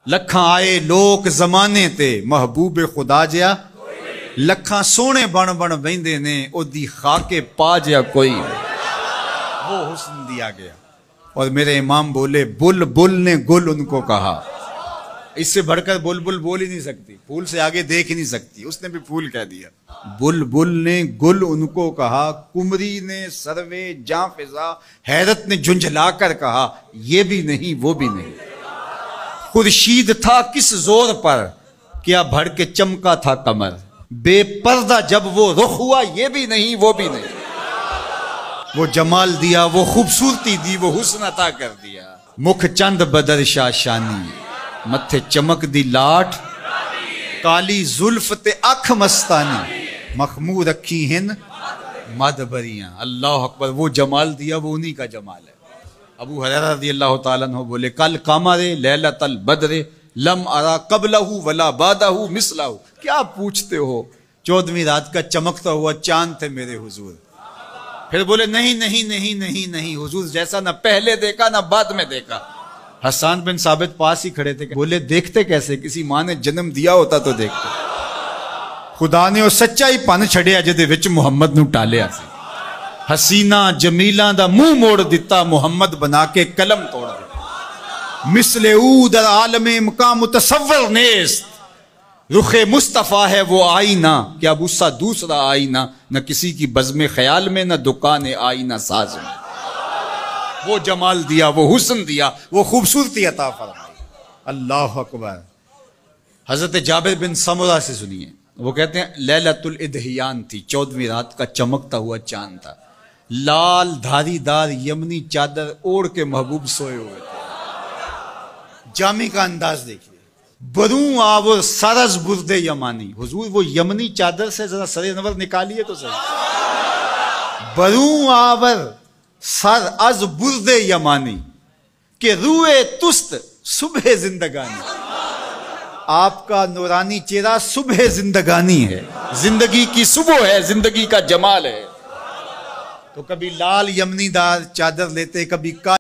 لکھاں آئے لوک زمانے تے محبوب خدا جیا لکھاں سونے بن بن ویندے نے او دی خاکے پا جیا کوئی وہ حسن دیا گیا۔ اور میرے امام بولے بل بل نے گل ان کو کہا، اس سے بڑھ کر بل بل بول ہی نہیں سکتی، پھول سے آگے دیکھ ہی نہیں سکتی، اس نے بھی پھول کہہ دیا۔ بل بل نے گل ان کو کہا، کمری نے سروے جاں فضا حیرت نے جھنجھلا کر کہا یہ بھی نہیں وہ بھی نہیں۔ خورشید تھا کس زور پر کیا بھڑ کے چمکا تھا قمر، بے پردہ جب وہ رخ ہوا یہ بھی نہیں وہ بھی نہیں۔ وہ جمال دیا وہ خوبصورتی دی وہ حسن عطا کر دیا۔ مکھ چند بدر شاہ شانی متھے چمک دی لاٹ، کالی زلف تے اکھ مستانی مخمور رکھی ہن مد بریاں۔ اللہ اکبر، وہ جمال دیا وہ انہی کا جمال ہے۔ ابو ہریرہ رضی اللہ تعالیٰ عنہ بولے کل قمر لیلۃ البدر لم ارا قبلہ ولا بعدہ مثلہ۔ کیا پوچھتے ہو، 14ویں رات کا چمکتا ہوا چاند تھے میرے حضور۔ پھر بولے نہیں نہیں نہیں نہیں نہیں، حضور جیسا نہ پہلے دیکھا نہ بعد میں دیکھا۔ حسان بن ثابت پاس ہی کھڑے تھے، بولے دیکھتے کیسے، کسی ماں نے جنم دیا ہوتا تو دیکھتے۔ خدا نے وہ سچائی پن چھڑیا جدے وچ محمد نو ٹالیا سی۔ حسینہ جمیلاں دا منہ موڑ دیتا محمد بنا کے قلم توڑ دیتا۔ مثل او در عالم مقام متصور نیست، رخ مصطفیٰ ہے وہ آئینہ کیا غصہ دوسرا آئینہ، نہ کسی کی بزم خیال میں نہ دکان آئینہ ساز میں۔ وہ جمال دیا وہ حسن دیا وہ خوبصورتی عطا فرمائی۔ اللہ اکبر۔ حضرت جابر بن سمرہ سے سنیے، وہ کہتے ہیں لیلۃ الادحیان تھی، 14ویں رات کا چمکتا ہوا چاند تھا، لال دھاری دار یمنی چادر اوڑھ کے محبوب سوئے ہوئے تھے۔ جامع کا انداز دیکھیے، بروں آور سرز برد یمانی، حضور وہ یمنی چادر سے ذرا سر انور نکالیے تو صحیح۔ بروں آور سر از برد یمانی کہ روئے تست صبح زندگانی۔ آپ کا نورانی چہرہ صبح زندگانی ہے، زندگی کی صبح ہے، زندگی کا جمال ہے۔ تو کبھی لال یمنی دار چادر لیتے، کبھی